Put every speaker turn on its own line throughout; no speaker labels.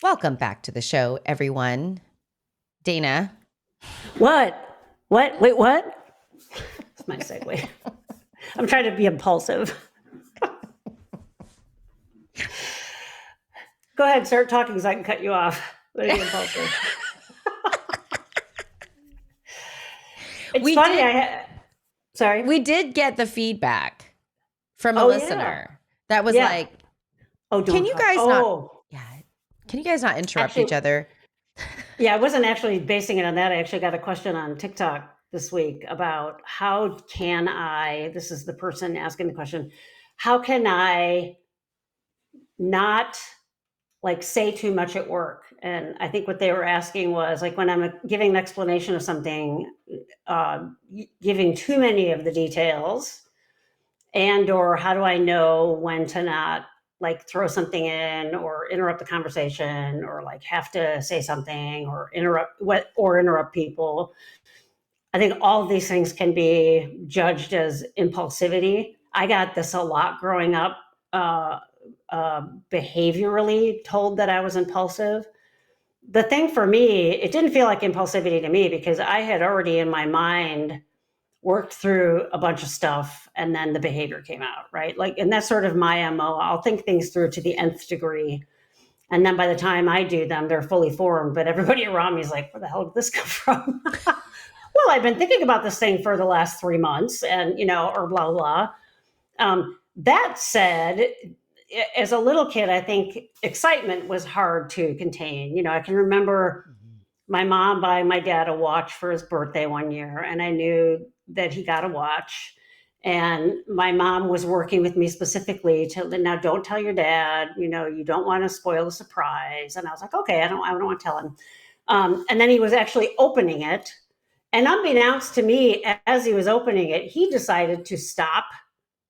Welcome back to the show, everyone. Dana.
What? Wait, what? That's my segue. I'm trying to be impulsive. Go ahead, start talking so I can cut you off. What are you impulsive? It's funny. Sorry.
We did get the feedback from a listener that was like,
"Oh,
can you guys not? Yeah, can you guys not interrupt each other?"
Yeah, I wasn't actually basing it on that. I actually got a question on TikTok this week about how can I, this is the person asking the question, how can I not like say too much at work? And I think what they were asking was like when I'm giving an explanation of something, giving too many of the details, and or how do I know when to not like throw something in or interrupt the conversation or like have to say something or interrupt people. I think all of these things can be judged as impulsivity. I got this a lot growing up, behaviorally told that I was impulsive. The thing for me, it didn't feel like impulsivity to me because I had already in my mind worked through a bunch of stuff and then the behavior came out, right? Like, and that's sort of my MO. I'll think things through to the nth degree. And then by the time I do them, they're fully formed, but everybody around me is like, where the hell did this come from? Well, I've been thinking about this thing for the last 3 months and, or blah, blah. That said, as a little kid, I think excitement was hard to contain. I can remember my mom buying my dad a watch for his birthday one year, and I knew that he got a watch. And my mom was working with me specifically to, now don't tell your dad, you don't want to spoil the surprise. And I was like, okay, I don't want to tell him. And then he was actually opening it. And unbeknownst to me, as he was opening it, he decided to stop.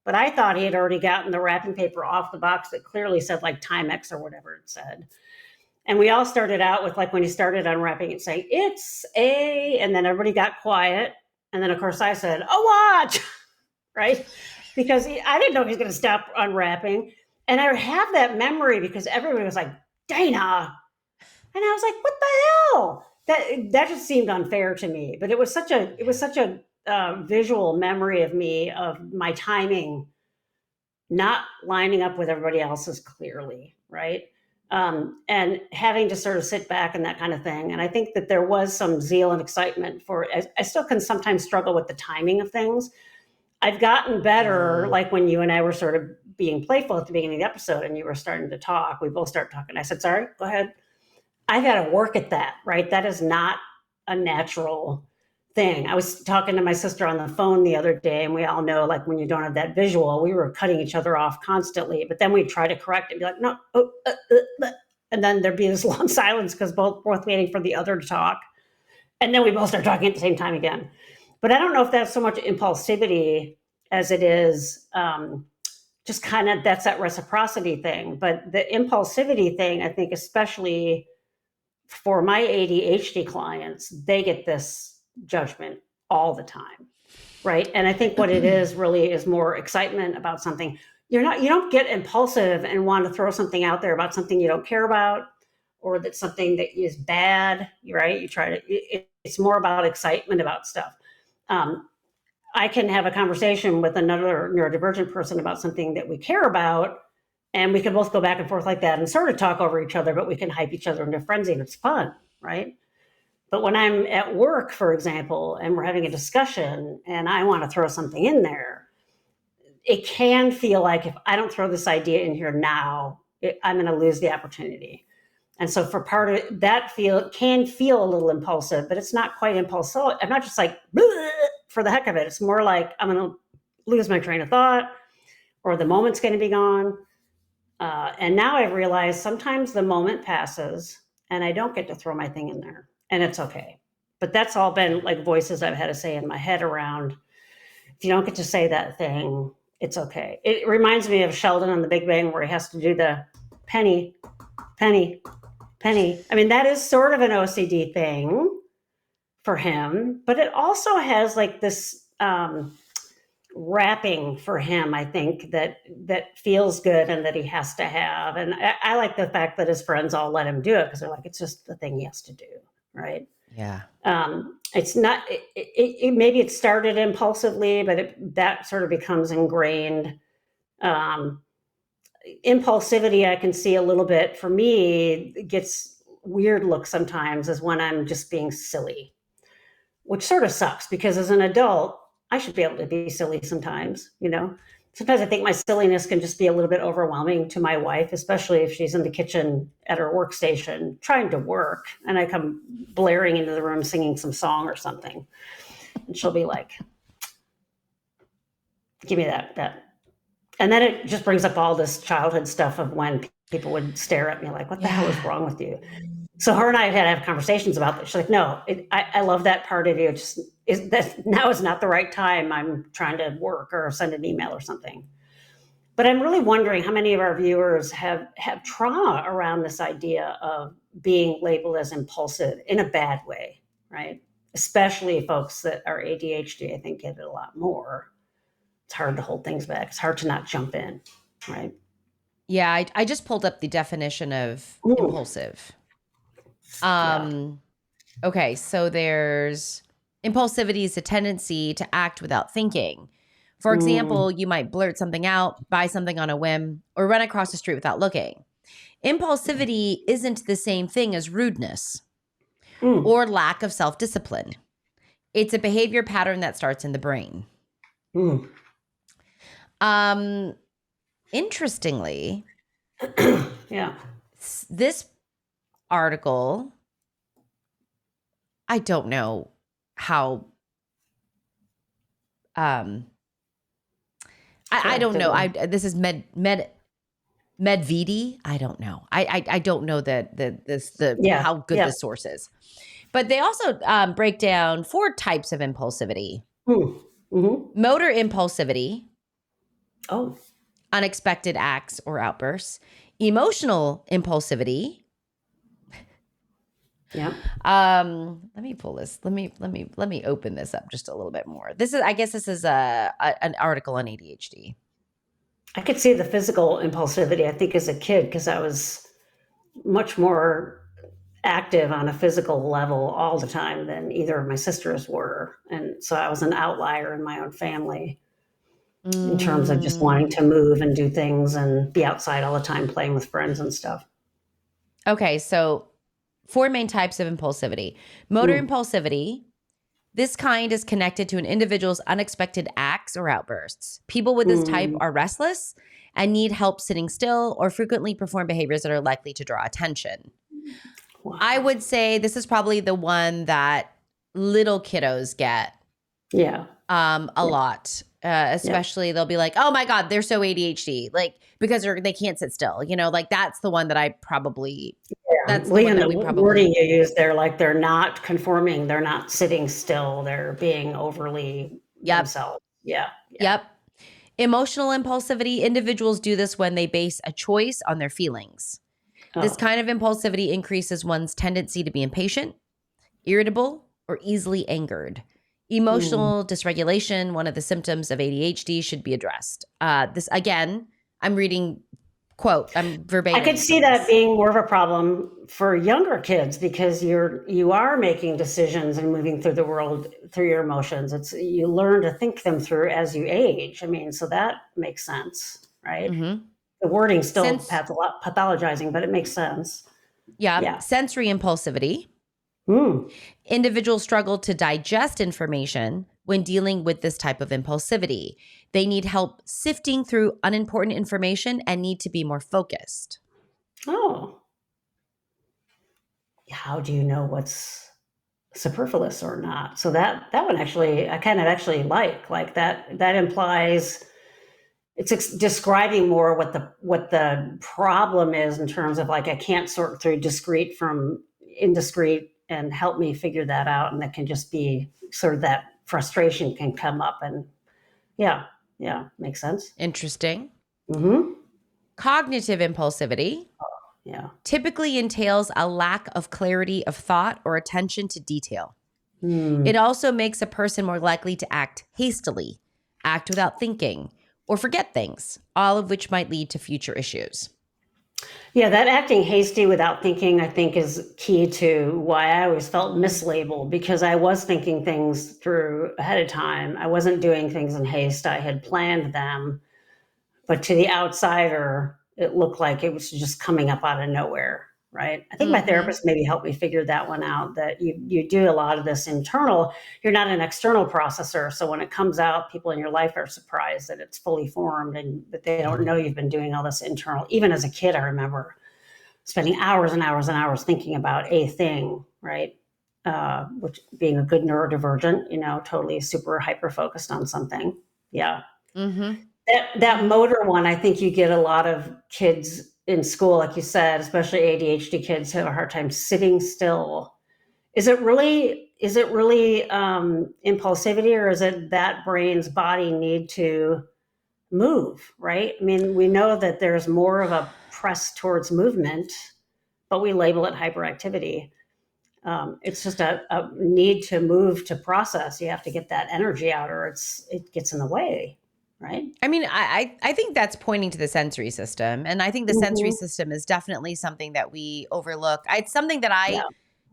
But I thought he had already gotten the wrapping paper off the box that clearly said like Timex or whatever it said. And we all started out with like when he started unwrapping it saying, it's a, and then everybody got quiet. And then of course I said, a watch, right? Because I didn't know he was going to stop unwrapping. And I have that memory because everybody was like, Dana. And I was like, what the hell? That just seemed unfair to me. But it was such a visual memory of me, of my timing not lining up with everybody else's clearly, right? And having to sort of sit back and that kind of thing. And I think that there was some zeal and excitement for, I still can sometimes struggle with the timing of things. I've gotten better, like when you and I were sort of being playful at the beginning of the episode and you were starting to talk, we both started talking. I said, sorry, go ahead. I've got to work at that, right? That is not a natural thing. I was talking to my sister on the phone the other day, and we all know, like, when you don't have that visual, we were cutting each other off constantly, but then we'd try to correct it, be like, no, and then there'd be this long silence because both waiting for the other to talk. And then we both start talking at the same time again. But I don't know if that's so much impulsivity as it is just kind of, that's that reciprocity thing. But the impulsivity thing, I think, especially for my ADHD clients, they get this judgment all the time, right? And I think what it is really is more excitement about something. You don't get impulsive and want to throw something out there about something you don't care about, or that's something that is bad, right? You try to, it's more about excitement about stuff. I can have a conversation with another neurodivergent person about something that we care about, and we can both go back and forth like that and sort of talk over each other, but we can hype each other into frenzy and it's fun, right? But when I'm at work, for example, and we're having a discussion and I want to throw something in there, it can feel like if I don't throw this idea in here now, I'm going to lose the opportunity. And so for part of it, that can feel a little impulsive, but it's not quite impulsive. I'm not just like, for the heck of it. It's more like I'm going to lose my train of thought, or the moment's going to be gone. And now I've realized sometimes the moment passes and I don't get to throw my thing in there, and it's okay. But that's all been like voices I've had to say in my head around, if you don't get to say that thing, it's okay. It reminds me of Sheldon on The Big Bang, where he has to do the penny Penny. I mean, that is sort of an OCD thing for him, but it also has like this wrapping for him, I think, that feels good and that he has to have. And I like the fact that his friends all let him do it because they're like, it's just the thing he has to do, right?
Yeah.
It's not. Maybe it started impulsively, but that sort of becomes ingrained. Impulsivity, I can see a little bit. For me, it gets weird look sometimes is when I'm just being silly, which sort of sucks because as an adult, I should be able to be silly sometimes, you know? Sometimes I think my silliness can just be a little bit overwhelming to my wife, especially if she's in the kitchen at her workstation trying to work and I come blaring into the room singing some song or something. And she'll be like, give me that. And then it just brings up all this childhood stuff of when people would stare at me like, what the hell is wrong with you? So her and I had to have conversations about this. She's like, no, I love that part of you. It's just now is not the right time. I'm trying to work or send an email or something. But I'm really wondering how many of our viewers have trauma around this idea of being labeled as impulsive in a bad way, right? Especially folks that are ADHD, I think, get it a lot more. It's hard to hold things back. It's hard to not jump in, right?
Yeah, I just pulled up the definition of impulsive. Okay, so there's impulsivity is a tendency to act without thinking. For example, you might blurt something out, buy something on a whim, or run across the street without looking. Impulsivity isn't the same thing as rudeness or lack of self-discipline. It's a behavior pattern that starts in the brain. Interestingly, this article, I don't know how I don't know. This is Medvedi. I don't know. I don't know how good this source is. But they also break down 4 types of impulsivity. Motor impulsivity. Unexpected acts or outbursts. Emotional impulsivity. Let me pull this. Let me open this up just a little bit more. I guess this is an article on ADHD.
I could see the physical impulsivity, I think, as a kid, because I was much more active on a physical level all the time than either of my sisters were. And so I was an outlier in my own family in terms of just wanting to move and do things and be outside all the time playing with friends and stuff.
Okay, so 4 main types of impulsivity. Motor impulsivity. This kind is connected to an individual's unexpected acts or outbursts. People with this type are restless and need help sitting still or frequently perform behaviors that are likely to draw attention. Wow. I would say this is probably the one that little kiddos get a lot. Especially they'll be like, oh my God, they're so ADHD. Like, because they can't sit still, you know, like that's the one that I probably, that's the one that we probably.
Wording you use there, like they're not conforming, they're not sitting still, they're being overly themselves. Yep.
Emotional impulsivity. Individuals do this when they base a choice on their feelings. This kind of impulsivity increases one's tendency to be impatient, irritable, or easily angered. Emotional dysregulation, one of the symptoms of ADHD, should be addressed. This, again, I'm reading, quote, I'm verbatim.
I could see that being more of a problem for younger kids because you are making decisions and moving through the world through your emotions. You learn to think them through as you age. I mean, so that makes sense, right? The wording's still pathologizing, but it makes sense.
Yeah. Sensory impulsivity. Individuals struggle to digest information when dealing with this type of impulsivity. They need help sifting through unimportant information and need to be more focused.
How do you know what's superfluous or not? So that one actually, I kind of actually like that implies it's describing more what the problem is in terms of like, I can't sort through discrete from indiscreet and help me figure that out. And that can just be sort of that frustration can come up and makes sense.
Interesting. Cognitive impulsivity.
Yeah.
typically entails a lack of clarity of thought or attention to detail. It
Mm.
also makes a person more likely to act hastily, act without thinking, or forget things, all of which might lead to future issues.
Yeah, that acting hasty without thinking, I think, is key to why I always felt mislabeled, because I was thinking things through ahead of time. I wasn't doing things in haste. I had planned them, but to the outsider, it looked like it was just coming up out of nowhere, right? I think my
Mm-hmm.
therapist maybe helped me figure that one out, that you do a lot of this internal, you're not an external processor. So when it comes out, people in your life are surprised that it's fully formed and that they don't know you've been doing all this internal. Even as a kid, I remember spending hours and hours and hours thinking about a thing, right? Which being a good neurodivergent, totally super hyper focused on something. Yeah.
Mm-hmm.
That motor one, I think you get a lot of kids in school, like you said, especially ADHD kids, who have a hard time sitting still. Is it really impulsivity, or is it that brain's body need to move, right? I mean, we know that there's more of a press towards movement, but we label it hyperactivity. It's just a need to move to process. You have to get that energy out, or it gets in the way, right?
I mean, I think that's pointing to the sensory system. And I think the sensory
Hmm.
system is definitely something that we overlook. It's something that
Yeah.
I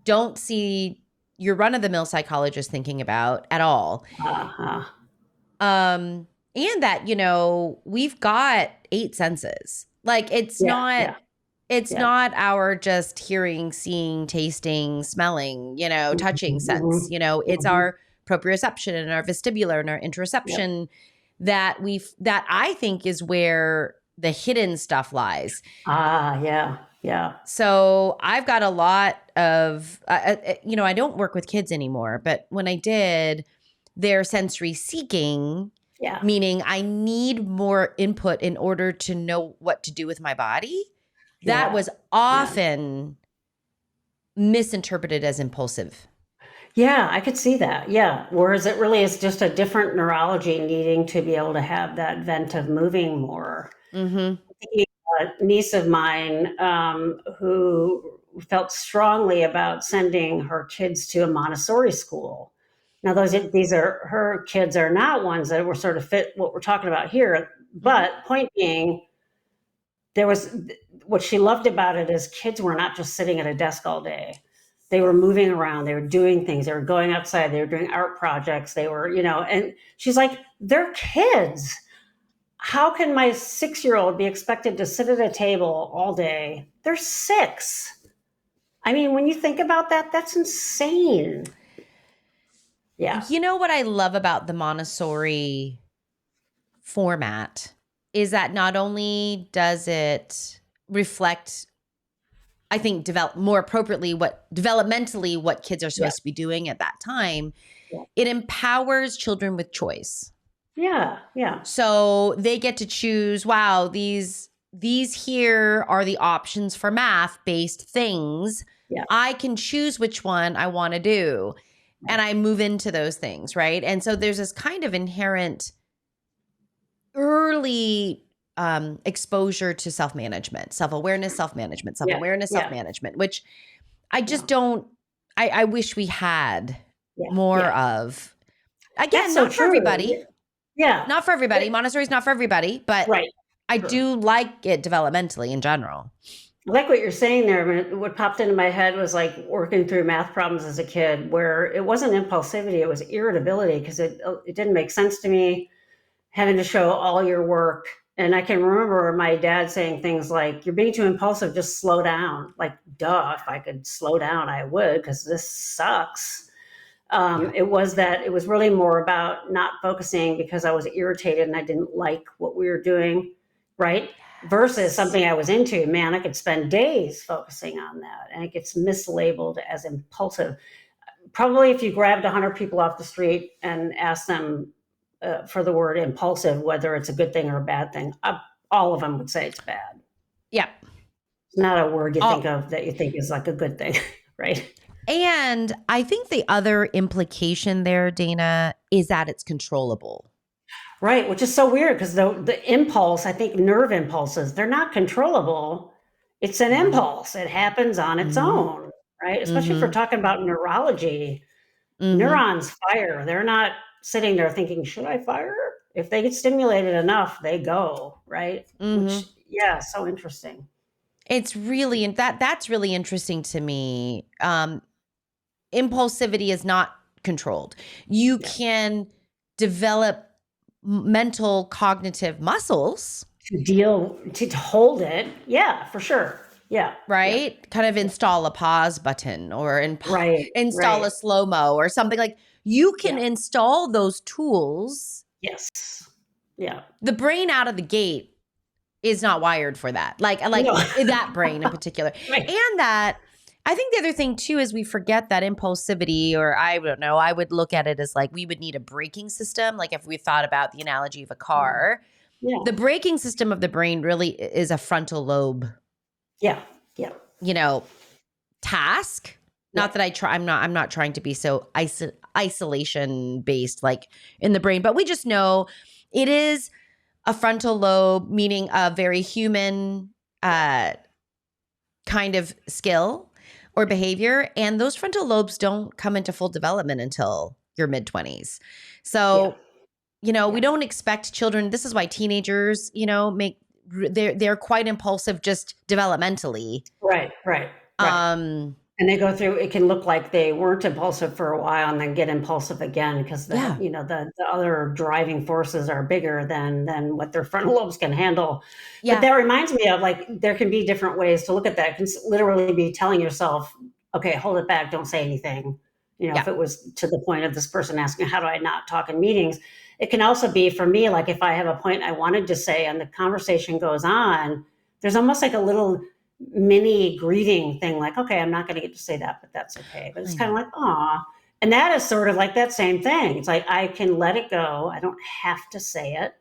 don't see your run-of-the-mill psychologist thinking about at all.
Uh-huh.
And that, we've got 8 senses. Like
Yeah. Yeah.
it's
Yeah.
not our just hearing, seeing, tasting, smelling, touching sense.
Hmm.
It's
Hmm.
our proprioception and our vestibular and our
Yep.
interoception that I think is where the hidden stuff lies.
Ah, yeah. Yeah.
So I've got a lot of, I don't work with kids anymore, but when I did, they're sensory seeking,
Yeah.
meaning I need more input in order to know what to do with my body. That
Yeah.
was
Yeah.
often misinterpreted as impulsive.
Yeah, I could see that. Yeah. Whereas it really is just a different neurology needing to be able to have that vent of moving more.
Mm-hmm.
A niece of mine, who felt strongly about sending her kids to a Montessori school. Now, these are her kids, are not ones that were sort of fit what we're talking about here.
Mm-hmm.
But point being, there was what she loved about it is kids were not just sitting at a desk all day. They were moving around, they were doing things, they were going outside, they were doing art projects, they were, and she's like, they're kids. How can my 6-year-old be expected to sit at a table all day? They're 6. I mean, when you think about that, that's insane. Yeah.
You know what I love about the Montessori format is that not only does it reflect, I think, develop more appropriately developmentally what kids are
Yeah.
supposed to be doing at that time,
Yeah.
it empowers children with choice.
Yeah. Yeah.
So they get to choose, wow, these here are the options for math based things.
Yeah.
I can choose which one I want to do. And I move into those things, right? And so there's this kind of inherent early exposure to self-management, self-awareness, self-management,
Yeah.
self-awareness,
Yeah.
self-management, which I
Yeah.
just don't, I wish we had
Yeah.
more
Yeah.
of.
That's
Again,
so
not for
true.
everybody.
Yeah.
Not for everybody. Montessori's not for everybody, but
Right.
I
True.
do like it developmentally in general.
I like what you're saying there. What popped into my head was like working through math problems as a kid, where it wasn't impulsivity, it was irritability, because it didn't make sense to me, having to show all your work. And I can remember my dad saying things like, "You're being too impulsive, just slow down." Like, duh, if I could slow down, I would, because this sucks.
Yeah.
It was really more about not focusing because I was irritated and I didn't like what we were doing, right? Versus something I was into. Man, I could spend days focusing on that, and it gets mislabeled as impulsive. Probably if you grabbed 100 people off the street and asked them for the word impulsive, whether it's a good thing or a bad thing, all of them would say it's bad.
Yeah.
It's not a word you think
All,
of that you think is like a good thing, right?
and I think the other implication there, Dana, is that it's controllable.
Right, which is so weird, because the impulse, I think nerve impulses, they're not controllable. It's an
Mhm.
impulse. It happens on its
Mhm.
own, right? Especially if we're
Mhm.
talking about neurology.
Mhm.
Neurons fire. They're not sitting there thinking, should I fire? If they get stimulated enough, they go, right? Which,
Mhm.
yeah, so interesting.
It's really and that's really interesting to me. Impulsivity is not controlled. You
Yeah.
can develop mental cognitive muscles,
To hold it. Yeah, for sure. Yeah. Yeah.
right? Kind of
Yeah.
install a pause button or
Right.
install
Right.
a slow-mo or something like you can
Yeah.
install those tools.
Yes. Yeah.
The brain out of the gate is not wired for that. Like
No.
that brain in particular.
Right.
And that I think the other thing too is we forget that impulsivity, or I don't know, I would look at it as like we would need a braking system. Like if we thought about the analogy of a car,
Yeah.
the braking system of the brain really is a frontal lobe,
Yeah. Yeah.
you know, task.
Yeah.
Not that I'm not trying to be so isolation based like in the brain, but we just know it is a frontal lobe, meaning a very human uh, kind of skill or behavior. And those frontal lobes don't come into full development until your mid 20s.
Yeah.
So, we
Yeah.
don't expect children. This is why teenagers, they're quite impulsive just developmentally.
Right. Right. Right.
Um,
And they go through, it can look like they weren't impulsive for a while and then get impulsive again because
yeah.
the other driving forces are bigger than what their frontal lobes can handle. But
Yeah.
that reminds me of, like, there can be different ways to look at that. It can literally be telling yourself, okay, hold it back, don't say anything.
Yeah.
If it was to the point of this person asking, how do I not talk in meetings? It can also be for me, like if I have a point I wanted to say and the conversation goes on, there's almost like a little mini grieving thing, like, okay, I'm not going to get to say that, but that's okay. But it's
I
kind of
know.
like, aw. And that is sort of like that same thing. It's like, I can let it go. I don't have to say it.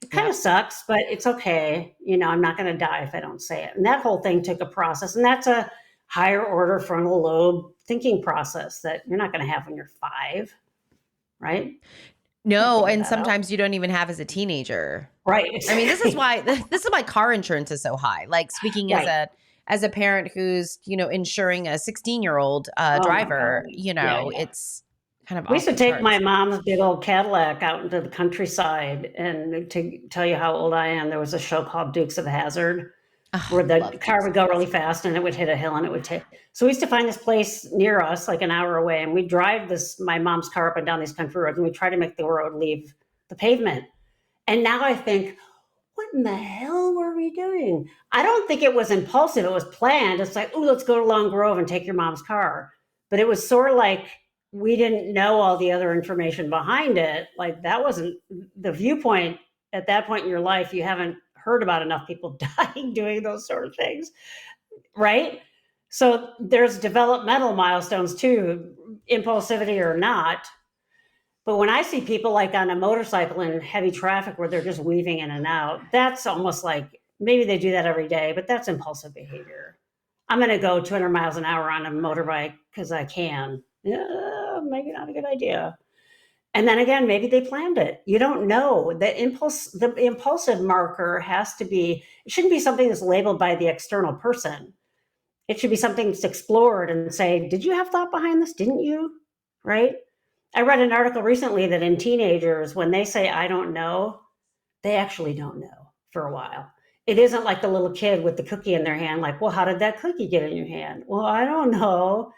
It kind
Yeah.
of sucks, but it's okay. I'm not going to die if I don't say it. And that whole thing took a process. And that's a higher order frontal lobe thinking process that you're not going to have when you're 5, right? Can't
No,
figure
and
that out.
sometimes you don't even have as a teenager.
Right.
I mean, this is
Exactly.
why this is why car insurance is so high. Like speaking
Right.
as a parent who's, insuring a 16-year-old
Oh my God.
driver,
Yeah. Yeah.
it's kind of
We used
off
to
the
take my
charts.
mom's big old Cadillac out into the countryside, and to tell you how old I am, there was a show called Dukes of Hazzard
Oh,
where the
love
car
Dukes
would
of
go really
Hazzard.
fast and it would hit a hill and it would take. So we used to find this place near us, like an hour away, and we'd drive my mom's car up and down these country roads, and we'd try to make the road leave the pavement. And now I think, what in the hell were we doing? I don't think it was impulsive. It was planned. It's like, oh, let's go to Long Grove and take your mom's car. But it was sort of like we didn't know all the other information behind it. Like, that wasn't the viewpoint at that point in your life. You haven't heard about enough people dying doing those sort of things, right? So there's developmental milestones too, impulsivity or not. But when I see people like on a motorcycle in heavy traffic where they're just weaving in and out, that's almost like maybe they do that every day, but that's impulsive behavior. I'm going to go 200 miles an hour on a motorbike because I can. Yeah, maybe not a good idea. And then again, maybe they planned it. You don't know. The impulsive marker has to be, it shouldn't be something that's labeled by the external person. It should be something that's explored and say, did you have thought behind this? Didn't you? Right? I read an article recently that in teenagers, when they say, I don't know, they actually don't know for a while. It isn't like the little kid with the cookie in their hand, like, well, how did that cookie get in your hand? Well, I don't know.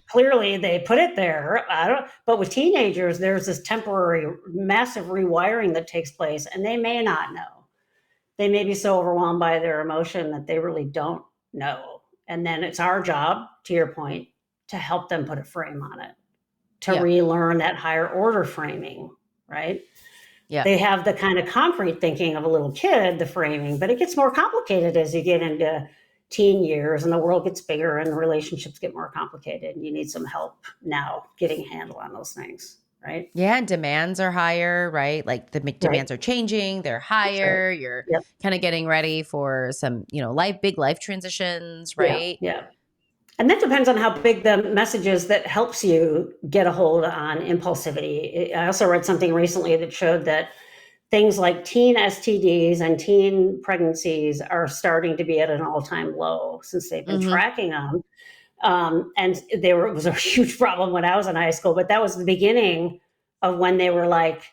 Clearly they put it there. I don't, but with teenagers, there's this temporary, massive rewiring that takes place, and they may not know. They may be so overwhelmed by their emotion that they really don't know. And then it's our job, to your point, to help them put a frame on it, to
Yeah.
relearn that higher order framing, right?
Yeah.
They have the kind of concrete thinking of a little kid, the framing, but it gets more complicated as you get into teen years and the world gets bigger and relationships get more complicated. And you need some help now getting a handle on those things, right?
Yeah, and demands are higher, right? Like the
Right.
demands are changing, they're
That's right.
higher. You're
Yep.
kind of getting ready for some, big life transitions,
Yeah.
right?
Yeah. And that depends on how big the message is that helps you get a hold on impulsivity. I also read something recently that showed that things like teen STDs and teen pregnancies are starting to be at an all-time low since they've been tracking them. And it was a huge problem when I was in high school, but that was the beginning of when they were like,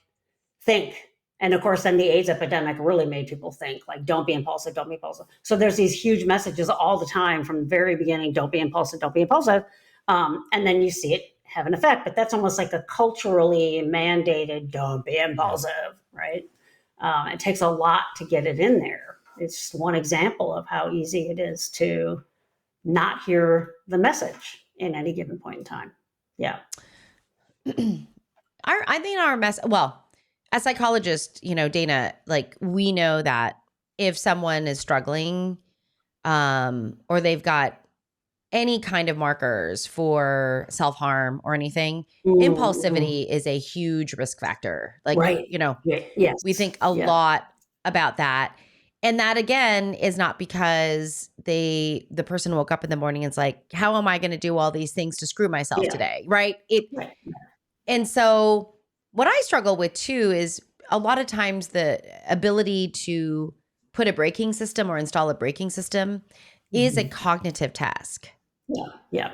think. And of course, then the AIDS epidemic really made people think, like, don't be impulsive, don't be impulsive. So there's these huge messages all the time from the very beginning, don't be impulsive, don't be impulsive. And then you see it have an effect, but that's almost like a culturally mandated, don't be impulsive, right? It takes a lot to get it in there. It's just one example of how easy it is to not hear the message in any given point in time. Yeah.
I think well, as psychologists, Dana, like, we know that if someone is struggling, or they've got any kind of markers for self-harm or anything, impulsivity is a huge risk factor. Like,
right. Yes.
we think a lot about that. And that, again, is not because the person woke up in the morning and is like, how am I going to do all these things to screw myself today? Right.
Right.
And so what I struggle with too is a lot of times the ability to put a braking system or install a braking system is a cognitive task.
Yeah.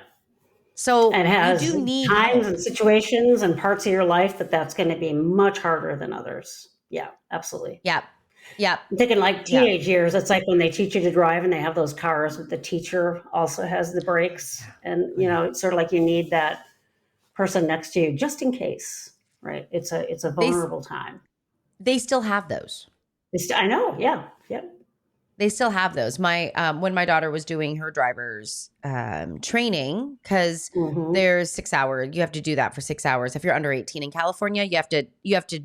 So
and has
you do need
times
help.
and situations and parts of your life that's going to be much harder than others. Yeah, absolutely.
Yeah.
I'm thinking like teenage years. It's like when they teach you to drive and they have those cars with the teacher also has the brakes. And, it's sort of like you need that person next to you just in case, right? It's a vulnerable time.
They still have those.
I know. Yeah. Yep.
They still have those. My when my daughter was doing her driver's training, because there's 6 hours, you have to do that for 6 hours. If you're under 18 in California, you have to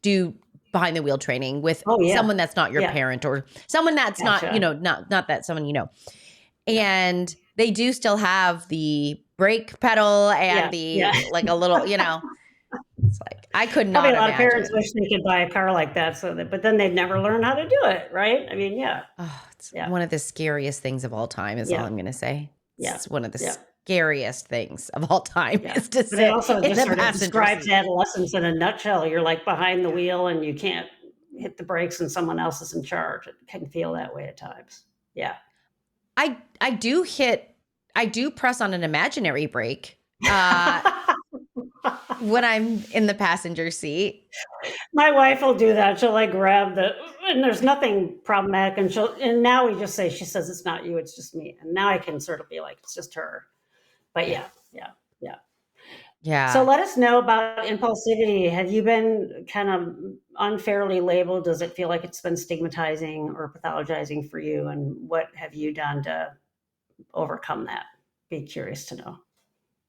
do behind the wheel training with someone that's not your parent or someone that's not that someone. And they do still have the brake pedal and like a little, It's like, I could not
Probably a lot
imagine.
of parents wish they could buy a car like that, but then they'd never learn how to do it, right? I mean,
it's one of the scariest things of all time is all I'm going to say. It's one of the scariest things of all time is to sit
it also
in
just
the
sort of
passenger
describes
seat.
adolescence in a nutshell. You're like behind the wheel and you can't hit the brakes and someone else is in charge. It can feel that way at times. Yeah.
I do press on an imaginary brake when I'm in the passenger seat.
My wife will do that. She'll like grab and there's nothing problematic. And now we just say, she says, it's not you, it's just me. And now I can sort of be like, it's just her. But yeah. So let us know about impulsivity. Have you been kind of unfairly labeled? Does it feel like it's been stigmatizing or pathologizing for you? And what have you done to overcome that? Be curious to know.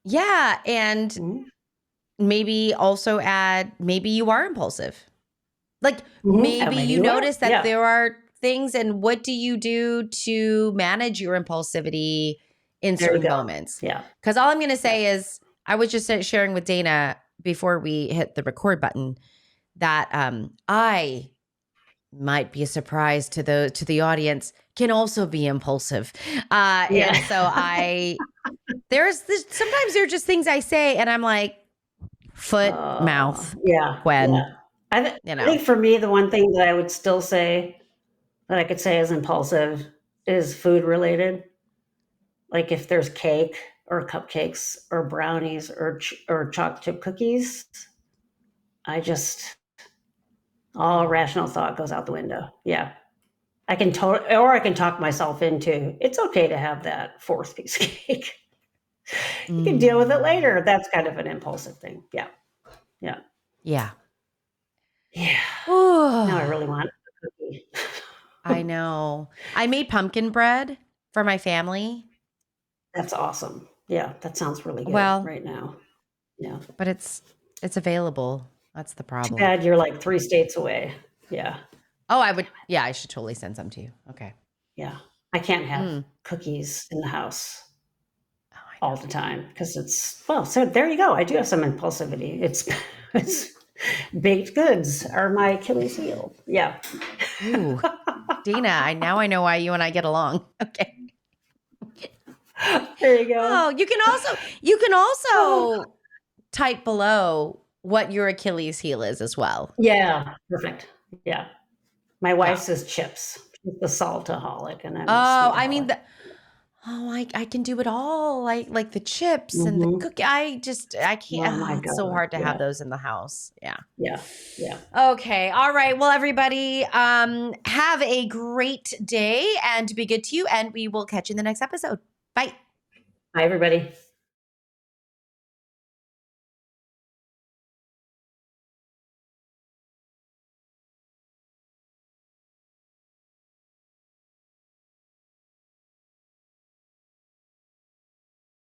Yeah. And maybe also add, maybe you are impulsive. Like maybe you notice that there are things, and what do you do to manage your impulsivity in certain moments?
Yeah.
Because all I'm going to say is, I was just sharing with Dana before we hit the record button that I might be a surprise to the audience, can also be impulsive. And so sometimes there are just things I say and I'm like, foot, mouth, Gwen.
Yeah. I think for me, the one thing that I would still say that I could say is impulsive is food related. Like if there's cake or cupcakes or brownies or chocolate chip cookies, all rational thought goes out the window. Yeah. I can talk myself into, it's okay to have that fourth piece of cake. You can deal with it later. That's kind of an impulsive thing. Yeah. Now I really want a cookie.
I know. I made pumpkin bread for my family.
That's awesome. Yeah, that sounds really good right now. Yeah.
But it's available. That's the problem.
Too bad you're like 3 states away. Yeah.
Oh, I should totally send some to you. Okay.
Yeah. I can't have cookies in the house all the time because so there you go. I do have some impulsivity. It's baked goods are my Achilles heel. Yeah.
Ooh, Dana, now I know why you and I get along. Okay.
There you go.
Oh, you can also type below what your Achilles heel is as well.
Yeah. Perfect. Yeah. My wife says chips. She's the saltaholic, and I'm the
Oh, I mean,
sweetaholic.
I can do it all. Like the chips and the
Mm-hmm.
cookie. I can't.
Oh my
It's so
God.
hard to have
Yeah.
those in the house. Yeah.
Yeah. Yeah.
Okay. All right. Well, everybody, have a great day and be good to you. And we will catch you in the next episode. Bye.
Hi, everybody.